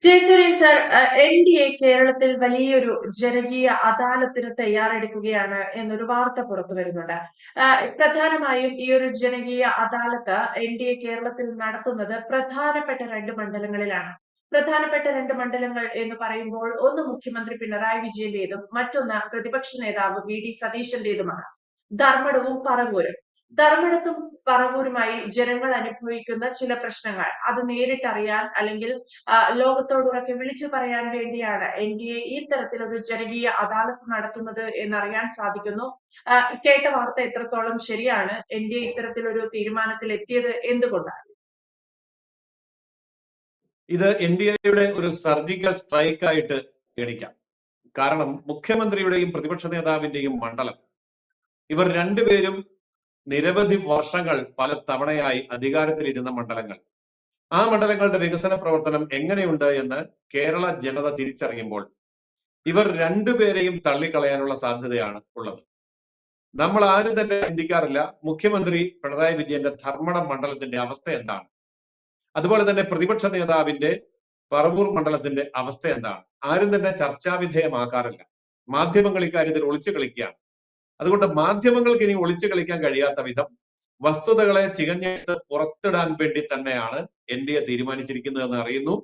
Jayasuryan sir, NDA കേരളത്തിൽ വലിയൊരു ജനകീയ അദാലത്തിന് തയ്യാറെടുക്കുകയാണ് എന്നൊരു വാർത്ത പുറത്തു വരുന്നുണ്ട്. പ്രധാനമായും ഈ ഒരു ജനകീയ അദാലത്ത് എൻ.ഡി.എ കേരളത്തിൽ നടത്തുന്നത് പ്രധാനപ്പെട്ട രണ്ട് മണ്ഡലങ്ങളിലാണ്. പ്രധാനപ്പെട്ട രണ്ട് മണ്ഡലങ്ങൾ എന്ന് പറയുമ്പോൾ ഒന്ന് മുഖ്യമന്ത്രി പിണറായി വിജയന്റേതും മറ്റൊന്ന് പ്രതിപക്ഷ നേതാവ് വി.ഡി. സതീശന്റേതുമാണ്. ധർമ്മടവും പറവൂരും. ധർമ്മടത്തും പറവൂരുമായി ജനങ്ങൾ അനുഭവിക്കുന്ന ചില പ്രശ്നങ്ങൾ അത് നേരിട്ടറിയാൻ അല്ലെങ്കിൽ ലോകത്തോടുറക്കെ വിളിച്ചു പറയാൻ വേണ്ടിയാണ് എൻ.ഡി.എ ഈ തരത്തിലൊരു ജനകീയ അദാലത്ത് നടത്തുന്നത് എന്നറിയാൻ സാധിക്കുന്നു. കേട്ട വാർത്ത എത്രത്തോളം ശരിയാണ്? എൻ.ഡി.എ ഇത്തരത്തിലൊരു തീരുമാനത്തിൽ എത്തിയത് എന്തുകൊണ്ടാണ്? ഇത് എൻ.ഡി.എയുടെ ഒരു സർജിക്കൽ സ്ട്രൈക്ക് ആയിട്ട് ഗണിക്കാം. കാരണം മുഖ്യമന്ത്രിയുടെയും പ്രതിപക്ഷ നേതാവിന്റെയും മണ്ഡലം, ഇവർ രണ്ടുപേരും നിരവധി വർഷങ്ങൾ പല തവണയായി അധികാരത്തിലിരുന്ന മണ്ഡലങ്ങൾ. ആ മണ്ഡലങ്ങളുടെ വികസന പ്രവർത്തനം എങ്ങനെയുണ്ട് എന്ന് കേരള ജനത തിരിച്ചറിയുമ്പോൾ ഇവർ രണ്ടുപേരെയും തള്ളിക്കളയാനുള്ള സാധ്യതയാണ് ഉള്ളത്. നമ്മൾ ആരും തന്നെ ചിന്തിക്കാറില്ല മുഖ്യമന്ത്രി പിണറായി വിജയന്റെ ധർമ്മടം മണ്ഡലത്തിന്റെ അവസ്ഥ എന്താണ്, അതുപോലെ തന്നെ പ്രതിപക്ഷ നേതാവിന്റെ പറവൂർ മണ്ഡലത്തിന്റെ അവസ്ഥ എന്താണ്. ആരും തന്നെ ചർച്ചാവിധേയമാക്കാറില്ല. മാധ്യമങ്ങൾ ഇക്കാര്യത്തിൽ ഒളിച്ചു കളിക്കുകയാണ്. അതുകൊണ്ട് മാധ്യമങ്ങൾക്ക് ഇനി ഒളിച്ചു കളിക്കാൻ കഴിയാത്ത വിധം വസ്തുതകളെ ചികഞ്ഞെടുത്ത് പുറത്തിടാൻ വേണ്ടി തന്നെയാണ് എൻ.ഡി.എ തീരുമാനിച്ചിരിക്കുന്നതെന്ന് അറിയുന്നു.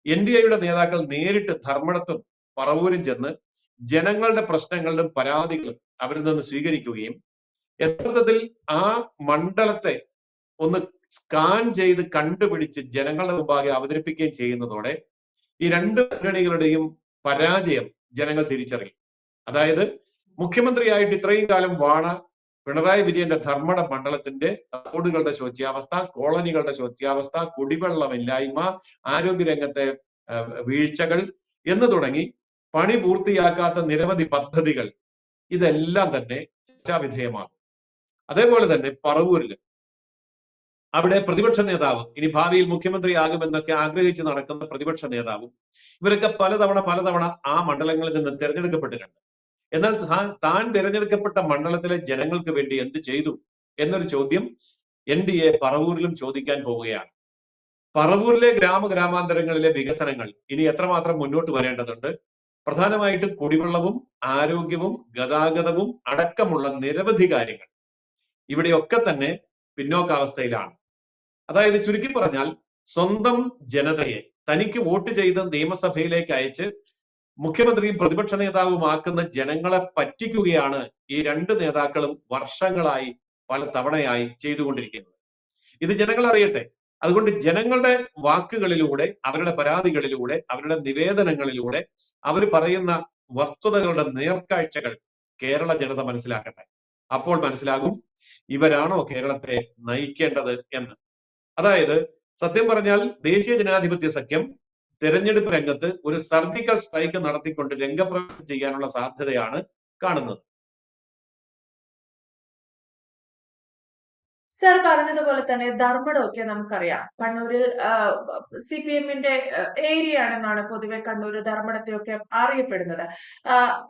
എൻ.ഡി.എയുടെ നേതാക്കൾ നേരിട്ട് ധർമ്മടത്തും പറവൂരും ചെന്ന് ജനങ്ങളുടെ പ്രശ്നങ്ങളും പരാതികളും അവരിൽ നിന്ന് സ്വീകരിക്കുകയും യഥാർത്ഥത്തിൽ ആ മണ്ഡലത്തെ ഒന്ന് സ്കാൻ ചെയ്ത് കണ്ടുപിടിച്ച് ജനങ്ങളുടെ മുമ്പാകെ അവതരിപ്പിക്കുകയും ചെയ്യുന്നതോടെ ഈ രണ്ട് മുന്നണികളുടെയും പരാജയം ജനങ്ങൾ തിരിച്ചറിയും. അതായത് മുഖ്യമന്ത്രിയായിട്ട് ഇത്രയും കാലം വാണ പിണറായി വിജയന്റെ ധർമ്മട മണ്ഡലത്തിന്റെ റോഡുകളുടെ ശോച്യാവസ്ഥ, കോളനികളുടെ ശോച്യാവസ്ഥ, കുടിവെള്ളമില്ലായ്മ, ആരോഗ്യരംഗത്തെ വീഴ്ചകൾ എന്ന് തുടങ്ങി പണി പൂർത്തിയാക്കാത്ത നിരവധി പദ്ധതികൾ, ഇതെല്ലാം തന്നെ ചർച്ചാവിധേയമാകും. അതേപോലെ തന്നെ പറവൂരിൽ അവിടെ പ്രതിപക്ഷ നേതാവ് ഇനി ഭാവിയിൽ മുഖ്യമന്ത്രിയാകുമെന്നൊക്കെ ആഗ്രഹിച്ച് നടക്കുന്ന പ്രതിപക്ഷ നേതാവും ഇവരൊക്കെ പലതവണ ആ മണ്ഡലങ്ങളിൽ നിന്ന് തിരഞ്ഞെടുക്കപ്പെട്ടിട്ടുണ്ട്. എന്നാൽ താൻ തിരഞ്ഞെടുക്കപ്പെട്ട മണ്ഡലത്തിലെ ജനങ്ങൾക്ക് വേണ്ടി എന്ത് ചെയ്തു എന്നൊരു ചോദ്യം എൻ.ഡി.എ പറവൂരിലും ചോദിക്കാൻ പോവുകയാണ്. പറവൂരിലെ ഗ്രാമാന്തരങ്ങളിലെ വികസനങ്ങൾ ഇനി എത്രമാത്രം മുന്നോട്ട് വരേണ്ടതുണ്ട്? പ്രധാനമായിട്ടും കുടിവെള്ളവും ആരോഗ്യവും ഗതാഗതവും അടക്കമുള്ള നിരവധി കാര്യങ്ങൾ ഇവിടെയൊക്കെ തന്നെ പിന്നോക്കാവസ്ഥയിലാണ്. അതായത് ചുരുക്കി പറഞ്ഞാൽ സ്വന്തം ജനതയെ തനിക്ക് വോട്ട് ചെയ്ത് നിയമസഭയിലേക്ക് അയച്ച് മുഖ്യമന്ത്രിയും പ്രതിപക്ഷ നേതാവുമാക്കുന്ന ജനങ്ങളെ പറ്റിക്കുകയാണ് ഈ രണ്ട് നേതാക്കളും വർഷങ്ങളായി പല തവണയായി ചെയ്തുകൊണ്ടിരിക്കുന്നത്. ഇത് ജനങ്ങൾ അറിയട്ടെ. അതുകൊണ്ട് ജനങ്ങളുടെ വാക്കുകളിലൂടെ, അവരുടെ പരാതികളിലൂടെ, അവരുടെ നിവേദനങ്ങളിലൂടെ അവർ പറയുന്ന വസ്തുതകളുടെ നേർക്കാഴ്ചകൾ കേരള ജനത മനസ്സിലാക്കട്ടെ. അപ്പോൾ മനസ്സിലാകും ഇവരാണോ കേരളത്തെ നയിക്കേണ്ടത് എന്ന്. അതായത് സത്യം പറഞ്ഞാൽ ദേശീയ ജനാധിപത്യ സഖ്യം തെരഞ്ഞെടുപ്പ് രംഗത്ത് ഒരു സർജിക്കൽ സ്ട്രൈക്ക് നടത്തിക്കൊണ്ട് രംഗപ്രവേശം ചെയ്യാനുള്ള സാധ്യതയാണ് കാണുന്നത്. സർ പറഞ്ഞതുപോലെ തന്നെ ധർമ്മടമൊക്കെ നമുക്കറിയാം കണ്ണൂരിൽ CPM-ന്റെ ഏരിയ ആണെന്നാണ് പൊതുവെ കണ്ണൂർ ധർമ്മടത്തെയൊക്കെ അറിയപ്പെടുന്നത്.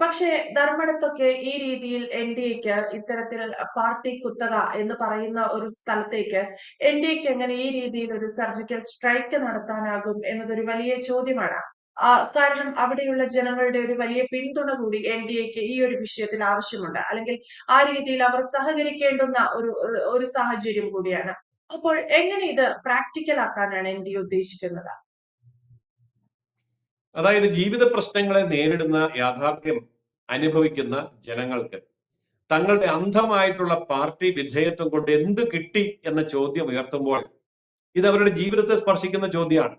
പക്ഷേ ധർമ്മടത്തൊക്കെ ഈ രീതിയിൽ എൻ.ഡി.എക്ക് ഇത്തരത്തിൽ പാർട്ടി കുത്തക എന്ന് പറയുന്ന ഒരു സ്ഥലത്തേക്ക് എൻ.ഡി.എക്ക് എങ്ങനെ ഈ രീതിയിൽ ഒരു സർജിക്കൽ സ്ട്രൈക്ക് നടത്താനാകും എന്നതൊരു വലിയ ചോദ്യമാണ്. കാരണം അവിടെയുള്ള ജനങ്ങളുടെ ഒരു വലിയ പിന്തുണ കൂടി എൻ.ഡി.എക്ക് ഈ ഒരു വിഷയത്തിൽ ആവശ്യമുണ്ട്. അല്ലെങ്കിൽ ആ രീതിയിൽ അവർ സഹകരിക്കേണ്ടുന്ന ഒരു സാഹചര്യം കൂടിയാണ്. അപ്പോൾ എങ്ങനെ ഇത് പ്രാക്ടിക്കൽ ആക്കാനാണ് എൻ.ഡി.എ ഉദ്ദേശിക്കുന്നത്? അതായത് ജീവിത പ്രശ്നങ്ങളെ നേരിടുന്ന യാഥാർത്ഥ്യം അനുഭവിക്കുന്ന ജനങ്ങൾക്ക് തങ്ങളുടെ അന്ധമായിട്ടുള്ള പാർട്ടി വിധേയത്വം കൊണ്ട് എന്ത് കിട്ടി എന്ന ചോദ്യം ഉയർത്തുമ്പോൾ ഇത് അവരുടെ ജീവിതത്തെ സ്പർശിക്കുന്ന ചോദ്യമാണ്.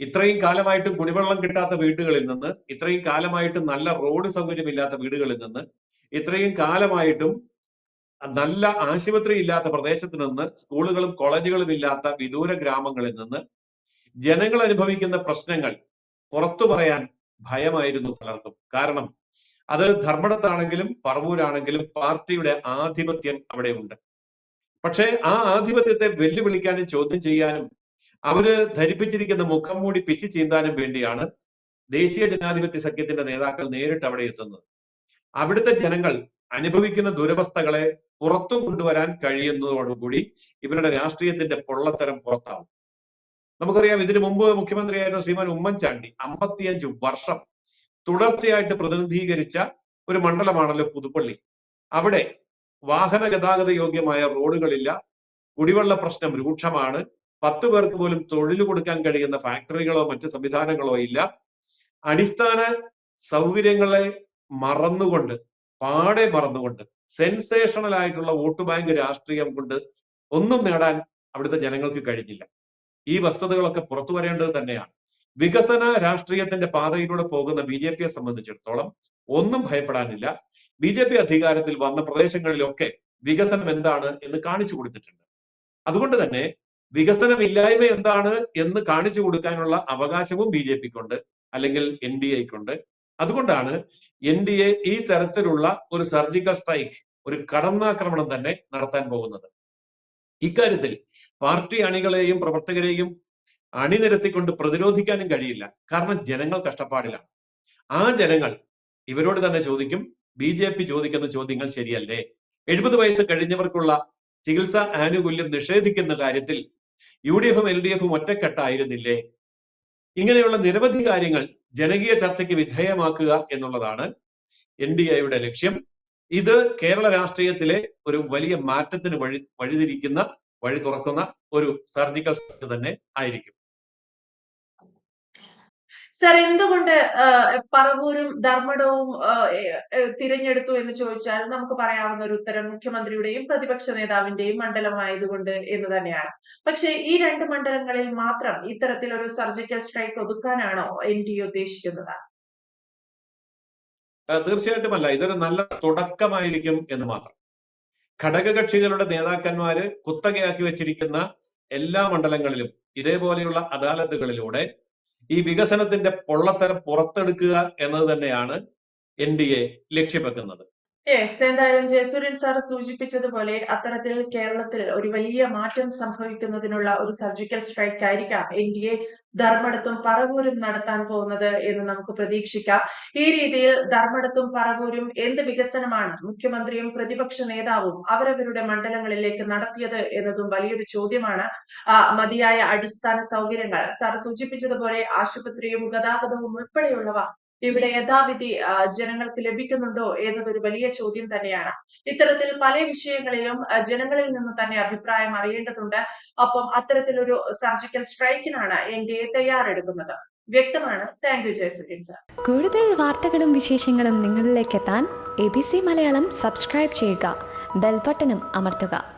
ഇത്രയും കാലമായിട്ടും കുടിവെള്ളം കിട്ടാത്ത വീടുകളിൽ നിന്ന്, ഇത്രയും കാലമായിട്ടും നല്ല റോഡ് സൗകര്യമില്ലാത്ത വീടുകളിൽ നിന്ന്, ഇത്രയും കാലമായിട്ടും നല്ല ആശുപത്രി ഇല്ലാത്ത പ്രദേശത്ത് നിന്ന്, സ്കൂളുകളും കോളേജുകളും ഇല്ലാത്ത വിദൂര ഗ്രാമങ്ങളിൽ നിന്ന് ജനങ്ങൾ അനുഭവിക്കുന്ന പ്രശ്നങ്ങൾ പുറത്തു പറയാൻ ഭയമായിരുന്നു പലർക്കും. കാരണം അത് ധർമ്മടത്താണെങ്കിലും പറവൂരാണെങ്കിലും പാർട്ടിയുടെ ആധിപത്യം അവിടെ ഉണ്ട്. പക്ഷേ ആ ആധിപത്യത്തെ വെല്ലുവിളിക്കാനും ചോദ്യം ചെയ്യാനും അവര് ധരിപ്പിച്ചിരിക്കുന്ന മുഖം മൂടി പിച്ച് ചീന്താനും വേണ്ടിയാണ് ദേശീയ ജനാധിപത്യ സഖ്യത്തിന്റെ നേതാക്കൾ നേരിട്ട് അവിടെ എത്തുന്നത്. അവിടുത്തെ ജനങ്ങൾ അനുഭവിക്കുന്ന ദുരവസ്ഥകളെ പുറത്തു കൊണ്ടുവരാൻ കഴിയുന്നതോടുകൂടി ഇവരുടെ രാഷ്ട്രീയത്തിന്റെ പൊള്ളത്തരം പുറത്താവും. നമുക്കറിയാം ഇതിനു മുമ്പ് മുഖ്യമന്ത്രിയായിരുന്ന ശ്രീമാൻ ഉമ്മൻചാണ്ടി 55 വർഷം തുടർച്ചയായിട്ട് പ്രതിനിധീകരിച്ച ഒരു മണ്ഡലമാണല്ലോ പുതുപ്പള്ളി. അവിടെ വാഹന ഗതാഗത യോഗ്യമായ റോഡുകളില്ല, കുടിവെള്ള പ്രശ്നം രൂക്ഷമാണ്, 10 പേർക്ക് പോലും തൊഴിൽ കൊടുക്കാൻ കഴിയുന്ന ഫാക്ടറികളോ മറ്റ് സംവിധാനങ്ങളോ ഇല്ല. അടിസ്ഥാന സൗകര്യങ്ങളെ പാടെ മറന്നുകൊണ്ട് സെൻസേഷണൽ ആയിട്ടുള്ള വോട്ട് ബാങ്ക് രാഷ്ട്രീയം കൊണ്ട് ഒന്നും നേടാൻ അവിടുത്തെ ജനങ്ങൾക്ക് കഴിഞ്ഞില്ല. ഈ വസ്തുതകളൊക്കെ പുറത്തു വരേണ്ടത് തന്നെയാണ്. വികസന രാഷ്ട്രീയത്തിന്റെ പാതയിലൂടെ പോകുന്ന BJPയെ സംബന്ധിച്ചിടത്തോളം ഒന്നും ഭയപ്പെടാനില്ല. BJP അധികാരത്തിൽ വന്ന പ്രദേശങ്ങളിലൊക്കെ വികസനം എന്താണ് എന്ന് കാണിച്ചു കൊടുത്തിട്ടുണ്ട്. അതുകൊണ്ട് തന്നെ വികസനമില്ലായ്മ എന്താണ് എന്ന് കാണിച്ചു കൊടുക്കാനുള്ള അവകാശവും BJPക്കുണ്ട്, അല്ലെങ്കിൽ NDAക്കുണ്ട്. അതുകൊണ്ടാണ് NDA ഈ തരത്തിലുള്ള ഒരു സർജിക്കൽ സ്ട്രൈക്ക്, ഒരു കടന്നാക്രമണം തന്നെ നടത്താൻ പോകുന്നത്. ഇക്കാര്യത്തിൽ പാർട്ടി അണികളെയും പ്രവർത്തകരെയും അണിനിരത്തിക്കൊണ്ട് പ്രതിരോധിക്കാനും കഴിയില്ല. കാരണം ജനങ്ങൾ കഷ്ടപ്പാടിലാണ്. ആ ജനങ്ങൾ ഇവരോട് തന്നെ ചോദിക്കും, BJP ചോദിക്കുന്ന ചോദ്യങ്ങൾ ശരിയല്ലേ? 70 വയസ്സ് കഴിഞ്ഞവർക്കുള്ള ചികിത്സാ ആനുകൂല്യം നിഷേധിക്കുന്ന കാര്യത്തിൽ UDFും LDFും ഒറ്റക്കെട്ടായിരുന്നില്ലേ? ഇങ്ങനെയുള്ള നിരവധി കാര്യങ്ങൾ ജനകീയ ചർച്ചയ്ക്ക് വിധേയമാക്കുക എന്നുള്ളതാണ് NDAയുടെ ലക്ഷ്യം. ഇത് കേരള രാഷ്ട്രീയത്തിലെ ഒരു വലിയ മാറ്റത്തിന് വഴി തുറക്കുന്ന ഒരു സർജിക്കൽ സ്ട്രൈക്ക് തന്നെ ആയിരിക്കും. സർ, എന്തുകൊണ്ട് പറവൂരും ധർമ്മടവും തിരഞ്ഞെടുത്തു എന്ന് ചോദിച്ചാൽ നമുക്ക് പറയാവുന്ന ഒരു ഉത്തരം മുഖ്യമന്ത്രിയുടെയും പ്രതിപക്ഷ നേതാവിന്റെയും മണ്ഡലമായതുകൊണ്ട് എന്ന് തന്നെയാണ്. പക്ഷേ ഈ 2 മണ്ഡലങ്ങളിൽ മാത്രം ഇത്തരത്തിലൊരു സർജിക്കൽ സ്ട്രൈക്ക് ഒതുക്കാനാണോ NDA ഉദ്ദേശിക്കുന്നത്? തീർച്ചയായിട്ടുമല്ല. ഇതൊരു നല്ല തുടക്കമായിരിക്കും എന്ന് മാത്രം. ഘടകകക്ഷികളുടെ നേതാക്കന്മാര് കുത്തകയാക്കി വെച്ചിരിക്കുന്ന എല്ലാ മണ്ഡലങ്ങളിലും ഇതേപോലെയുള്ള അദാലത്തുകളിലൂടെ ഈ വികസനത്തിന്റെ പൊള്ളത്തരം പുറത്തെടുക്കുക എന്നത് തന്നെയാണ് NDA ലക്ഷ്യം വെക്കുന്നത്. എന്തായാലും ജയസൂര്യൻ സാർ സൂചിപ്പിച്ചതുപോലെ അത്തരത്തിൽ കേരളത്തിൽ ഒരു വലിയ മാറ്റം സംഭവിക്കുന്നതിനുള്ള ഒരു സർജിക്കൽ സ്ട്രൈക്ക് ആയിരിക്കാം NDA ധർമ്മടത്തും പറവൂരും നടത്താൻ പോകുന്നത് എന്ന് നമുക്ക് പ്രതീക്ഷിക്കാം. ഈ രീതിയിൽ ധർമ്മടത്തും പറവൂരും എന്ത് വികസനമാണ് മുഖ്യമന്ത്രിയും പ്രതിപക്ഷ നേതാവും അവരവരുടെ മണ്ഡലങ്ങളിലേക്ക് നടത്തിയത് എന്നതും വലിയൊരു ചോദ്യമാണ്. മതിയായ അടിസ്ഥാന സൗകര്യങ്ങൾ സാർ സൂചിപ്പിച്ചതുപോലെ ആശുപത്രിയും ഗതാഗതവും ഉൾപ്പെടെയുള്ളവ ഇവിടെ യഥാവിധി ജനങ്ങൾക്ക് ലഭിക്കുന്നുണ്ടോ എന്നതൊരു വലിയ ചോദ്യം തന്നെയാണ്. ഇത്തരത്തിൽ പല വിഷയങ്ങളിലും ജനങ്ങളിൽ നിന്ന് തന്നെ അഭിപ്രായം അറിയേണ്ടതുണ്ട്. ഒപ്പം അത്തരത്തിലൊരു സർജിക്കൽ സ്ട്രൈക്കിനാണ് NDA തയ്യാറെടുക്കുന്നത്. വ്യക്തമാണ്. Thank you Jayasuryan sir. കൂടുതൽ വാർത്തകളും വിശേഷങ്ങളും നിങ്ങളിലേക്ക് എത്താൻ ABC മലയാളം സബ്സ്ക്രൈബ് ചെയ്യുക, ബെൽ ബട്ടണും അമർത്തുക.